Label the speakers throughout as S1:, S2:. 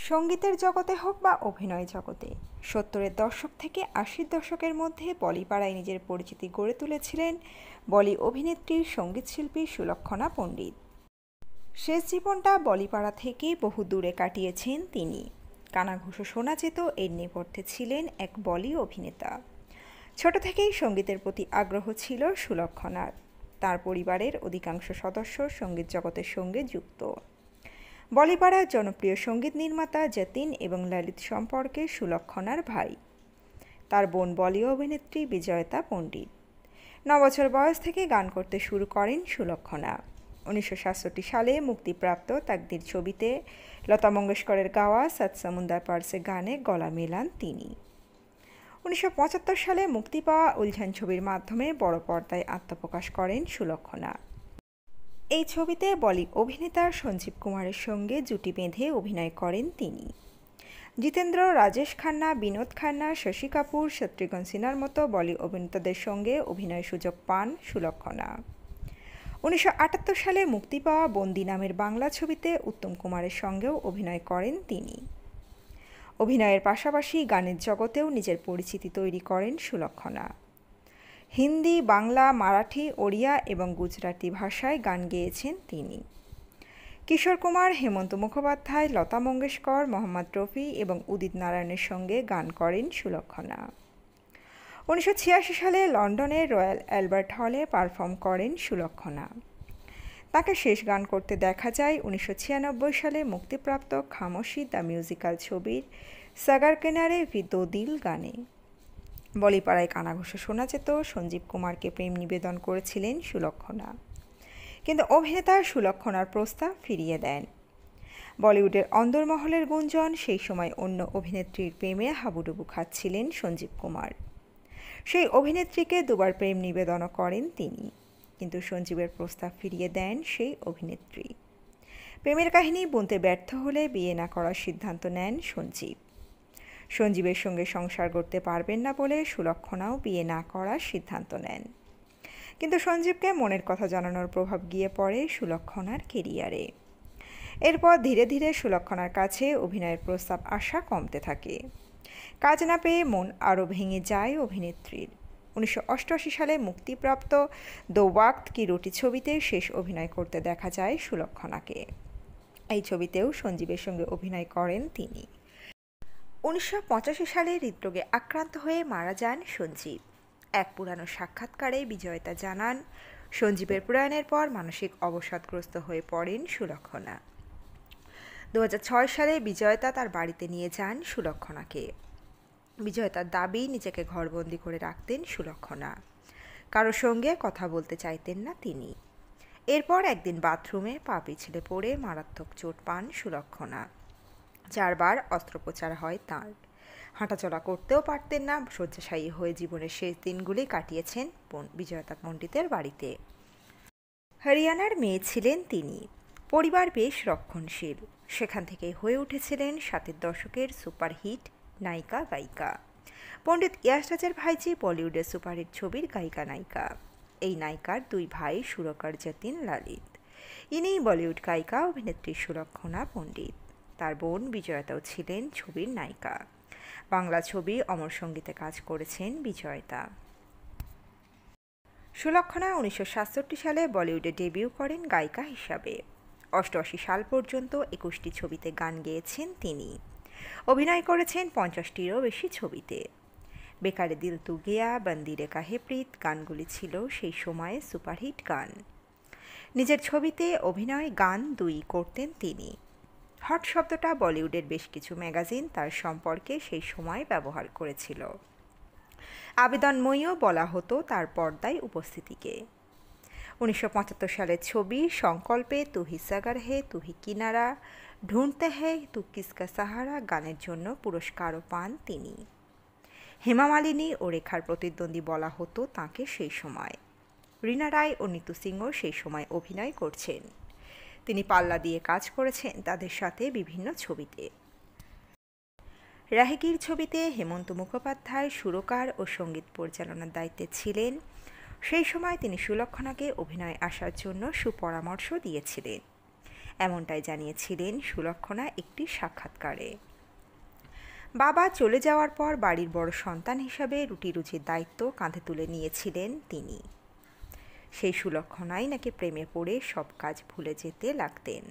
S1: সঙ্গীতের জগতে হোক বা অভিনয় জগতে 70-এর দশক থেকে 80-র দশকের মধ্যে বলিপাড়ায় নিজের পরিচিতি গড়ে তুলেছিলেন বলি অভিনেত্রী সঙ্গীতশিল্পী সুলক্ষণা পণ্ডিত। শেষ জীবনটা বলিপাড়া থেকে বহু দূরে কাটিয়েছেন তিনি। কানাঘুষো শোনা যেত এর নেপথ্যে ছিলেন এক বলি অভিনেতা। ছোট থেকেই সঙ্গীতের প্রতি আগ্রহ ছিল সুলক্ষণার। তার পরিবারের অধিকাংশ সদস্য সঙ্গীত জগতের সঙ্গে যুক্ত। বলিপাড়ার জনপ্রিয় সঙ্গীত নির্মাতা যতীন এবং ললিত সম্পর্কে সুলক্ষণার ভাই। তার বোন বলি অভিনেত্রী বিজয়তা পণ্ডিত। 9 বছর বয়স থেকে গান করতে শুরু করেন সুলক্ষণা। 1967 সালে মুক্তিপ্রাপ্ত তাকদির ছবিতে লতা মঙ্গেশকরের গাওয়া সাত সমুন্দর পারসে গানে গলা মেলান তিনি। 1975 সালে মুক্তি পাওয়া উলঝান ছবির মাধ্যমে বড় পর্দায় আত্মপ্রকাশ করেন সুলক্ষণা। এই ছবিতে বলি অভিনেতা সঞ্জীব কুমারের সঙ্গে জুটি বেঁধে অভিনয় করেন তিনি। জিতেন্দ্র, রাজেশ খান্না, বিনোদ খান্না, শশী কাপুর, শত্রুঘ্ন সিনহার মতো বলি অভিনেতাদের সঙ্গে অভিনয়ের সুযোগ পান সুলক্ষণা। 1978 সালে মুক্তি পাওয়া বন্দি নামের বাংলা ছবিতে উত্তম কুমারের সঙ্গেও অভিনয় করেন তিনি। অভিনয়ের পাশাপাশি গানের জগতেও নিজের পরিচিতি তৈরি করেন সুলক্ষণা। হিন্দি, বাংলা, মারাঠি, ওড়িয়া এবং গুজরাটি ভাষায় গান গেয়েছেন তিনি। কিশোর কুমার, হেমন্ত মুখোপাধ্যায়, লতা মঙ্গেশকর, মোহাম্মদ রফি এবং উদিত নারায়ণের সঙ্গে গান করেন সুলক্ষণা। 1986 সালে লন্ডনের রয়্যাল অ্যালবার্ট হলে পারফর্ম করেন সুলক্ষণা। তাকে শেষ গান করতে দেখা যায় 1996 সালে মুক্তিপ্রাপ্ত খামোশি দ্য মিউজিক্যাল ছবির সাগার কিনারে ভি দো দিল গানে। বলিপাড়ায় কানাঘুষো শোনা যেত সঞ্জীব কুমারকে প্রেম নিবেদন করেছিলেন সুলক্ষণা, কিন্তু অভিনেতা সুলক্ষণার প্রস্তাব ফিরিয়ে দেন। বলিউডের অন্দরমহলের গুঞ্জন সেই সময় অন্য অভিনেত্রীর প্রেমে হাবুডুবু খাচ্ছিলেন সঞ্জীব কুমার। সেই অভিনেত্রীকে দুবার প্রেম নিবেদনও করেন তিনি, কিন্তু সঞ্জীবের প্রস্তাব ফিরিয়ে দেন সেই অভিনেত্রী। প্রেমের কাহিনী বুনতে ব্যর্থ হলে বিয়ে না করার সিদ্ধান্ত নেন সঞ্জীব। সঞ্জীবের সঙ্গে সংসার করতে পারবেন না বলে সুলক্ষণাও বিয়ে না করার সিদ্ধান্ত নেন, কিন্তু সঞ্জীবকে মনের কথা জানানোর প্রভাব গিয়ে পড়ে সুলক্ষণার কেরিয়ারে। এরপর ধীরে ধীরে সুলক্ষণার কাছে অভিনয়ের প্রস্তাব আসা কমতে থাকে। কাজ না পেয়ে মন আরও ভেঙে যায় অভিনেত্রীর। 1988 সালে মুক্তিপ্রাপ্ত দো ওয়াক্ত কি রুটি ছবিতে শেষ অভিনয় করতে দেখা যায় সুলক্ষণাকে। এই ছবিতেও সঞ্জীবের সঙ্গে অভিনয় করেন তিনি। 1985 সালে হৃদরোগে আক্রান্ত হয়ে মারা যান সঞ্জীব। এক পুরানো সাক্ষাৎকারে বিজয়তা জানান, সঞ্জীবের প্রয়াণের পর মানসিক অবসাদগ্রস্ত হয়ে পড়েন সুলক্ষণা। 2006 সালে বিজয়তা তার বাড়িতে নিয়ে যান সুলক্ষণাকে। বিজয়তার দাবি, নিজেকে ঘরবন্দি করে রাখতেন সুলক্ষণা, কারো সঙ্গে কথা বলতে চাইতেন না তিনি। এরপর একদিন বাথরুমে পা পিছলে পড়ে মারাত্মক চোট পান সুলক্ষণা। 4 বার অস্ত্রোপচার হয় তাঁর। হাঁটাচলা করতেও পারতেন না। শয্যাশায়ী হয়ে জীবনের শেষ দিনগুলি কাটিয়েছেন বিজয়তা পণ্ডিতের বাড়িতে। হরিয়ানার মেয়ে ছিলেন তিনি। পরিবার বেশ রক্ষণশীল। সেখান থেকেই হয়ে উঠেছিলেন 70-এর দশকের সুপারহিট নায়িকা গায়িকা। পণ্ডিত ইয়াশরাজের ভাইজি বলিউডের সুপারহিট ছবির গায়িকা নায়িকা। এই নায়িকার 2 ভাই সুরকার যতীন, ললিত। ইনিই বলিউড গায়িকা অভিনেত্রী সুলক্ষণা পণ্ডিত। তার বোন বিজয়তাও ছিলেন ছবির নায়িকা। বাংলা ছবি অমর সঙ্গীতে কাজ করেছেন বিজয়তা। সুলক্ষণা 1967 সালে বলিউডে ডেবিউ করেন গায়িকা হিসাবে। 88 সাল পর্যন্ত 21টি ছবিতে গান গেয়েছেন তিনি। অভিনয় করেছেন 50টিরও বেশি ছবিতে। বেকারে দিল তু গিয়া, বন্দি রে কাহে প্রীত গানগুলি ছিল সেই সময়ে সুপারহিট গান। নিজের ছবিতে অভিনয়, গান দুই করতেন তিনি। হট শব্দটা বলিউডের বেশ কিছু ম্যাগাজিন তার সম্পর্কে সেই সময় ব্যবহার করেছিল। আবেদনময়ীও বলা হতো তার পর্দায় উপস্থিতিকে। 1975 সালের ছবি সংকল্পে তু হি সাগর হে, তু হি কিনারা, ঢুঁড়তে হে, তু কিসকা সাহারা গানের জন্য পুরস্কারও পান তিনি। হেমা মালিনী ও রেখার প্রতিদ্বন্দ্বী বলা হতো তাঁকে সেই সময়। রীনা রায় ও নিতু সিংও সেই সময় অভিনয় করছেন। তিনি পাল্লা দিয়ে কাজ করেছেন তাদের সাথে বিভিন্ন ছবিতে। রাহিগির ছবিতে হেমন্ত মুখোপাধ্যায় সুরকার ও সঙ্গীত পরিচালনার দায়িত্বে ছিলেন। সেই সময় তিনি সুলক্ষণাকে অভিনয়ে আসার জন্য সুপরামর্শ দিয়েছিলেন। এমনটাই জানিয়েছিলেন সুলক্ষণা একটি সাক্ষাৎকারে। বাবা চলে যাওয়ার পর বাড়ির বড় সন্তান হিসাবে রুটিরুজির দায়িত্ব কাঁধে তুলে নিয়েছিলেন তিনি। সেই সুলক্ষণাই নাকি প্রেমে পড়ে সব কাজ ভুলে যেতে লাগতেন।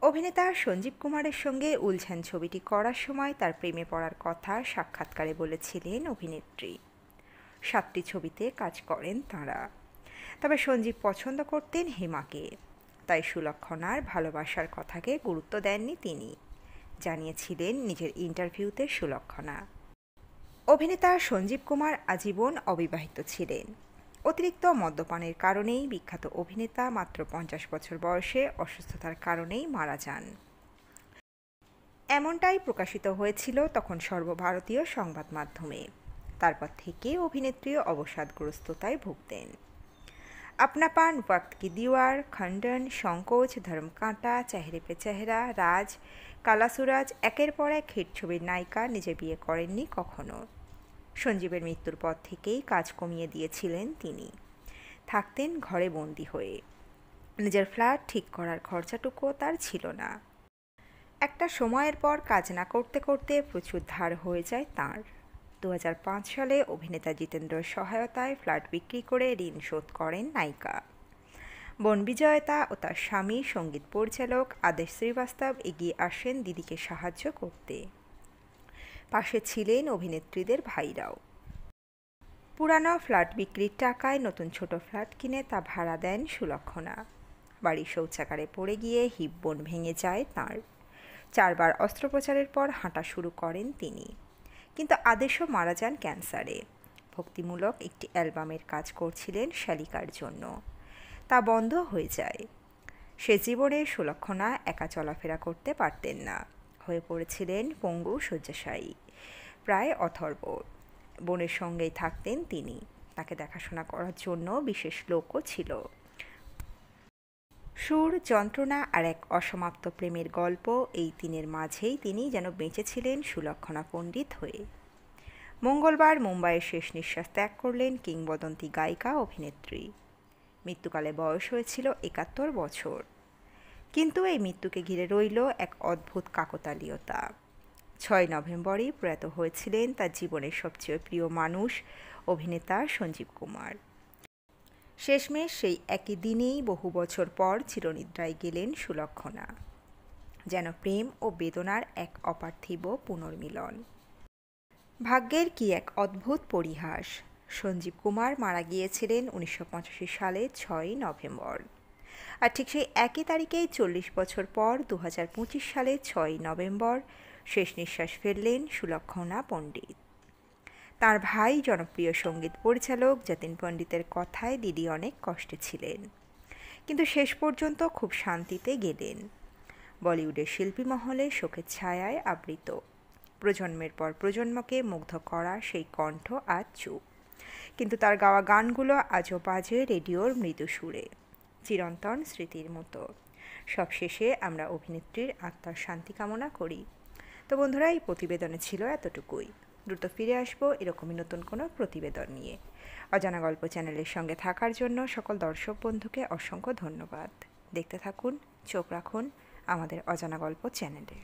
S1: অভিনেতা সঞ্জীব কুমারের সঙ্গে উলঝান ছবিটি করার সময় তার প্রেমে পড়ার কথা সাক্ষাৎকারে বলেছিলেন অভিনেত্রী। 7টি ছবিতে কাজ করেন তাঁরা। তবে সঞ্জীব পছন্দ করতেন হেমাকে, তাই সুলক্ষণার ভালোবাসার কথাকে গুরুত্ব দেননি তিনি, জানিয়েছিলেন নিজের ইন্টারভিউতে সুলক্ষণা। অভিনেতা সঞ্জীব কুমার আজীবন অবিবাহিত ছিলেন। অতিরিক্ত মদ্যপানের কারণেই বিখ্যাত অভিনেতা মাত্র 50 বছর বয়সে অসুস্থতার কারণেই মারা যান। এমনটাই প্রকাশিত হয়েছিল তখন সর্বভারতীয় সংবাদ মাধ্যমে। তারপর থেকে অভিনেত্রী অবসাদগ্রস্ততায় ভুগতেন। अपनापन, वक्त की दीवार, खंडन, সংকোচ, ধর্মকাঁটা, চেহারে পে চেহারা, রাজ, কালা সুরাজ, একের পর এক হিট ছবির নায়িকা নিজে বিয়ে করেননি কখনো। সঞ্জীবের মৃত্যুর পর থেকেই কাজ কমিয়ে দিয়েছিলেন তিনি। থাকতেন ঘরে বন্দি হয়ে। নিজের ফ্ল্যাট ঠিক করার খরচাটুকুও তার ছিল না। একটা সময়ের পর কাজ না করতে করতে প্রচুর ধার হয়ে যায় তাঁর। 2005 সালে অভিনেতা জিতেন্দ্রর সহায়তায় ফ্ল্যাট বিক্রি করে ঋণ শোধ করেন নায়িকা। বোন বিজয়তা ও তার স্বামী সঙ্গীত পরিচালক আদেশ শ্রীবাস্তব এগিয়ে আসেন দিদিকে সাহায্য করতে। পাশে ছিলেন অভিনেত্রীদের ভাইরাও। পুরানো ফ্ল্যাট বিক্রির টাকায় নতুন ছোট ফ্ল্যাট কিনে তা ভাড়া দেন সুলক্ষণা। বাড়ির শৌচাগারে পড়ে গিয়ে হিপ বোন ভেঙে যায় তাঁর। 4 বার অস্ত্রোপচারের পর হাঁটা শুরু করেন তিনি, কিন্তু আদেশও মারা যান ক্যান্সারে। ভক্তিমূলক একটি অ্যালবামের কাজ করছিলেন শালিকার জন্য, তা বন্ধ হয়ে যায়। সে জীবনে সুলক্ষণা একা চলাফেরা করতে পারতেন না, হয়ে পড়েছিলেন পঙ্গু শয্যাশায়ী, প্রায় অথর্ব। বোনের সঙ্গেই থাকতেন তিনি, তাকে দেখাশোনা করার জন্য বিশেষ লোকও ছিল। সুর, যন্ত্রণা আর এক অসমাপ্ত প্রেমের গল্প, এই তিনের মাঝেই তিনি যেন বেঁচেছিলেন সুলক্ষণা পণ্ডিত হয়ে। মঙ্গলবার মুম্বাইয়ের শেষ নিঃশ্বাস ত্যাগ করলেন কিংবদন্তি গায়িকা অভিনেত্রী। মৃত্যুকালে বয়স হয়েছিল 71 বছর। কিন্তু এই মৃত্যুকে ঘিরে রইল এক অদ্ভুত কাকতালীয়তা। 6 নভেম্বরই প্রয়াত হয়েছিলেন তার জীবনের সবচেয়ে প্রিয় মানুষ অভিনেতা সঞ্জীব কুমার। শেষমেশ সেই একই দিনেই বহু বছর পর চিরনিদ্রায় গেলেন সুলক্ষণা। যেন প্রেম ও বেদনার এক অপার্থিব পুনর্মিলন। ভাগ্যের কি এক অদ্ভুত পরিহাস। সঞ্জীব কুমার মারা গিয়েছিলেন 1985 সালের 6 নভেম্বর। আর ঠিক সেই একই তারিখেই 40 বছর পর 2025 সালের 6 নভেম্বর শেষ নিঃশ্বাস ফেললেন সুলক্ষণা পণ্ডিত। তার ভাই জনপ্রিয় সঙ্গীত পরিচালক যতীন পণ্ডিতের কথায় দিদি অনেক কষ্টে ছিলেন, কিন্তু শেষ পর্যন্ত খুব শান্তিতে গেলেন। বলিউডের শিল্পী মহলে শোকের ছায়ায় আবৃত। প্রজন্মের পর প্রজন্মকে মুগ্ধ করা সেই কণ্ঠ আজ চুপ, কিন্তু তার গাওয়া গানগুলো আজও বাজে রেডিওর মৃদু সুরে, চিরন্তন স্মৃতির মতো। সবশেষে আমরা অভিনেত্রীর আত্মার শান্তি কামনা করি। তো বন্ধুরা, এই প্রতিবেদনে ছিল এতটুকুই। দ্রুত ফিরে আসবো এরকমই নতুন কোনো প্রতিবেদন নিয়ে। অজানা গল্প চ্যানেলের সঙ্গে থাকার জন্য সকল দর্শক বন্ধুকে অসংখ্য ধন্যবাদ। দেখতে থাকুন, চোখ রাখুন আমাদের অজানা গল্প চ্যানেলে।